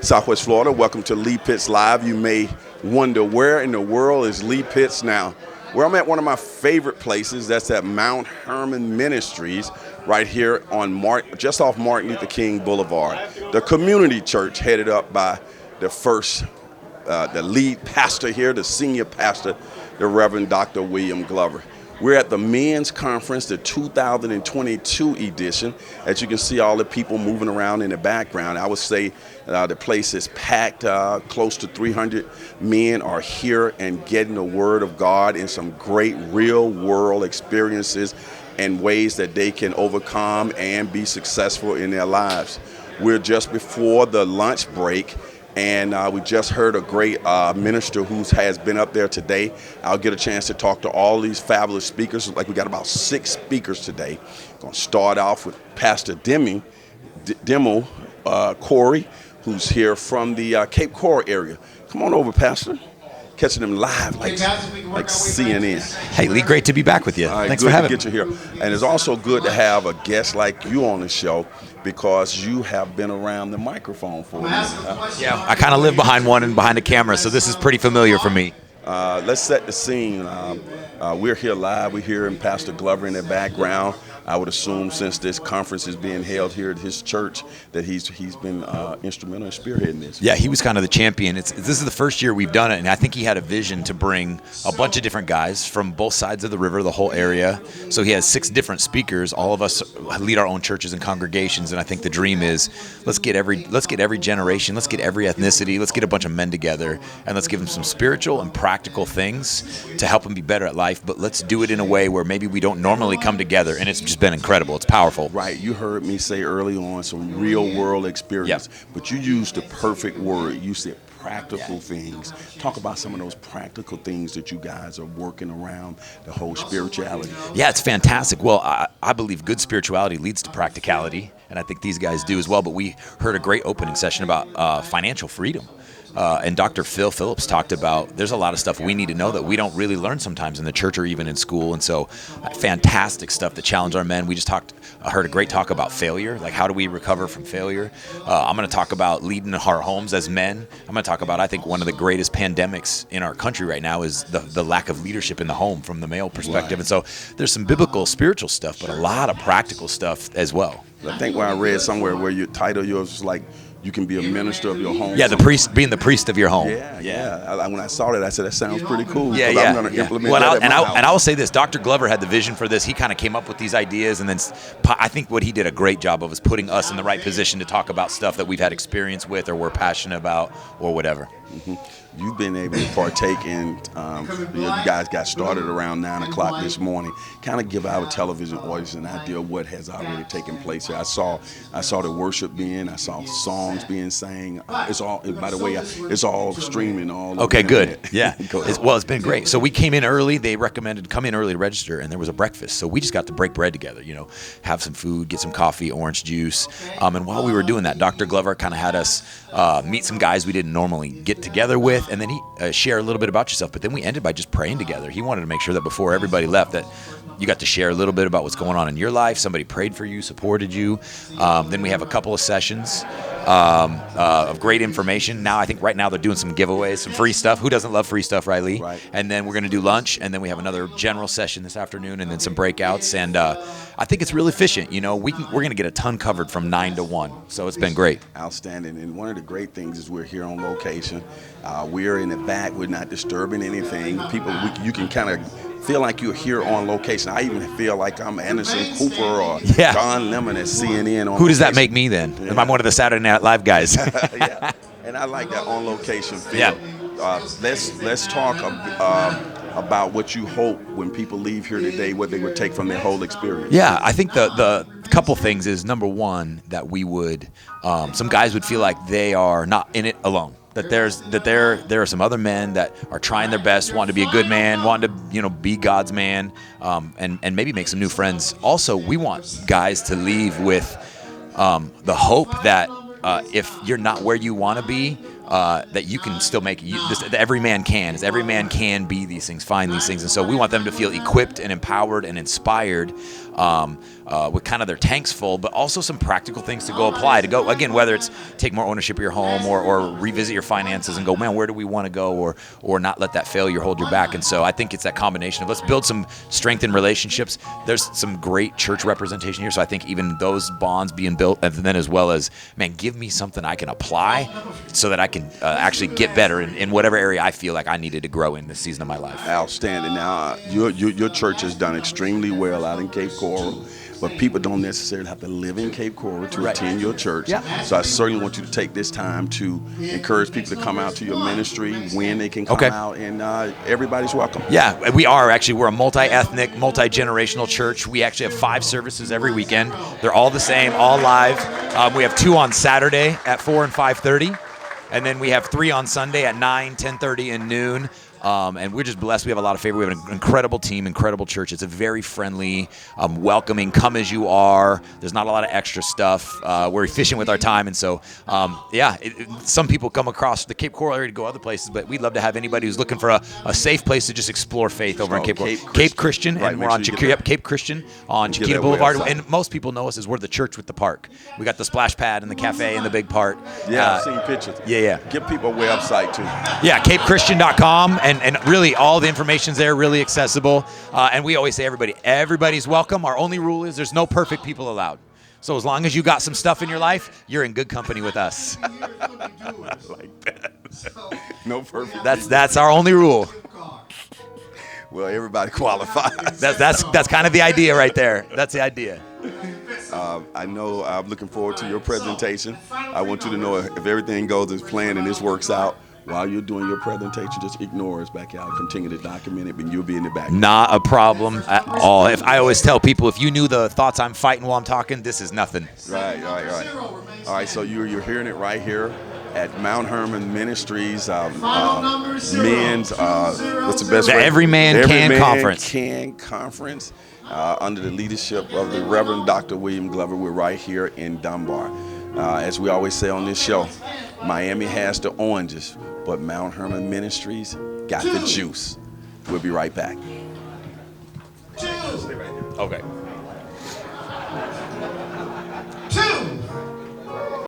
Southwest Florida. Welcome to Lee Pitts Live. You may wonder, where in the world is Lee Pitts now? Well, I'm at one of my favorite places. That's at Mount Hermon Ministries, right here on just off Martin Luther King Boulevard. The community church headed up by the lead pastor here, the senior pastor, the Reverend Dr. William Glover. We're at the men's conference, the 2022 edition. As you can see, all the people moving around in the background. I would say the place is packed. Close to 300 men are here and getting the word of God in some great real world experiences and ways that they can overcome and be successful in their lives. We're just before the lunch break. And we just heard a great minister who has been up there today. I'll get a chance to talk to all these fabulous speakers. Like, we got about 6 speakers today. Going to start off with Pastor Demmel, Cory, who's here from the Cape Coral area. Come on over, Pastor. Catching them live like CNN. Hey, Lee, great to be back with you. Thanks for having me. Good to get you here. And it's also good to have a guest like you on the show, because you have been around the microphone for a minute. Yeah, I kind of live behind one and behind the camera, so this is pretty familiar for me. Let's set the scene. We're here live. We're hearing Pastor Glover in the background. I would assume, since this conference is being held here at his church, that he's been instrumental in spearheading this. Yeah, he was kind of the champion. This is the first year we've done it, and I think he had a vision to bring a bunch of different guys from both sides of the river, the whole area. So he has 6 different speakers. All of us lead our own churches and congregations, and I think the dream is let's get every generation, let's get every ethnicity, let's get a bunch of men together, and let's give them some spiritual and practical things to help them be better at life. But let's do it in a way where maybe we don't normally come together, and it's just been incredible. It's powerful. Right. You heard me say early on some real world experience, but you used the perfect word. You said practical things. Talk about some of those practical things that you guys are working around the whole spirituality. Yeah, it's fantastic. Well, I believe good spirituality leads to practicality, and I think these guys do as well. But we heard a great opening session about financial freedom. And Dr. Phil Phillips talked about there's a lot of stuff we need to know that we don't really learn sometimes in the church or even in school. And so fantastic stuff to challenge our men. We just heard a great talk about failure, like how do we recover from failure. I'm going to talk about leading our homes as men. I'm going to talk about, I think, one of the greatest pandemics in our country right now is the lack of leadership in the home from the male perspective. Right. And so there's some biblical, spiritual stuff, but a lot of practical stuff as well. I think when I read somewhere where your title yours was like, you can be a minister of your home. Yeah, being the priest of your home. Yeah. When I saw that, I said, that sounds pretty cool. Yeah. I'm going to implement that and I will say this, Dr. Glover had the vision for this. He kind of came up with these ideas, and then I think what he did a great job of is putting us in the right position to talk about stuff that we've had experience with or we're passionate about or whatever. Mm-hmm. You've been able to partake in, you guys got started around 9 o'clock this morning. Kind of give our television audience an idea of what has already taken place here. I saw the worship I saw songs being sang. It's all, by the way, it's all streaming all. Okay, good. Yeah. It's been great. So we came in early. They recommended come in early to register, and there was a breakfast. So we just got to break bread together, have some food, get some coffee, orange juice. And while we were doing that, Dr. Glover kind of had us meet some guys we didn't normally get together with. And then he share a little bit about yourself. But then we ended by just praying together. He wanted to make sure that before everybody left that you got to share a little bit about what's going on in your life. Somebody prayed for you, supported you. Then we have a couple of sessions of great information. Now, I think right now they're doing some giveaways, some free stuff. Who doesn't love free stuff, right, Lee? Right. And then we're going to do lunch, and then we have another general session this afternoon, and then some breakouts. And I think it's real efficient. We're going to get a ton covered from 9 to 1. So it's been great. Outstanding. And one of the great things is we're here on location. We're in the back. We're not disturbing anything. You can kind of feel like you're here on location. I even feel like I'm Anderson Cooper or John Lemon at CNN. Who does that make me then? Yeah. I'm one of the Saturday Night Live guys. Yeah, and I like that on location feel. Yeah. Let's talk about what you hope when people leave here today, what they would take from their whole experience. Yeah, I think the couple things is, number one, that we would some guys would feel like they are not in it alone. That there are some other men that are trying their best, want to be a good man, want to be God's man, and maybe make some new friends. Also, we want guys to leave with the hope that if you're not where you want to be, that you can still make that every man can. Is every man can be these things, find these things, and so we want them to feel equipped and empowered and inspired, with kind of their tanks full, but also some practical things to go apply. To go again, whether it's take more ownership of your home or revisit your finances and go, man, where do we want to go, or not let that failure hold your back. And so I think it's that combination of let's build some strength in relationships. There's some great church representation here, so I think even those bonds being built, and then as well as, man, give me something I can apply so that I can actually get better in whatever area I feel like I needed to grow in this season of my life. Outstanding. Now, your church has done extremely well out in Cape Coral, but people don't necessarily have to live in Cape Coral to attend your church. Yeah. So I certainly want you to take this time to encourage people to come out to your ministry, when they can come out, and everybody's welcome. Yeah, we are actually. We're a multi-ethnic, multi-generational church. We actually have 5 services every weekend. They're all the same, all live. We have 2 on Saturday at 4 and 5:30. And then we have 3 on Sunday at 9, 10:30, and noon. And we're just blessed. We have a lot of favor. We have an incredible team, incredible church. It's a very friendly, welcoming, come as you are. There's not a lot of extra stuff. We're efficient with our time. And so, some people come across the Cape Coral area to go other places, but we'd love to have anybody who's looking for a safe place to just explore faith over in Cape Coral. Cape Christian, right, and we're on Cape Christian on Chiquita Boulevard. And most people know us as we're the church with the park. We got the splash pad and the cafe and the big part. Yeah, I've seen pictures. Yeah. Give people a website, too. Yeah, capechristian.com. And really, all the information's there, really accessible. And we always say everybody's welcome. Our only rule is there's no perfect people allowed. So as long as you got some stuff in your life, you're in good company with us. I like that. No perfect. That's our only rule. Well, everybody qualifies. That's kind of the idea right there. That's the idea. I know I'm looking forward to your presentation. I want you to know if everything goes as planned and this works out, while you're doing your presentation, just ignore us back out. Continue to document it, but you'll be in the back. Not a problem at all. If I always tell people, if you knew the thoughts I'm fighting while I'm talking, this is nothing. Right. All right, so you're hearing it right here at Mount Hermon Ministries, men's, what's the best way? Every Man Can Conference. Conference, under the leadership of the Reverend Dr. William Glover. We're right here in Dunbar. As we always say on this show, Miami has the oranges, but Mount Hermon Ministries got the juice. We'll be right back. Okay.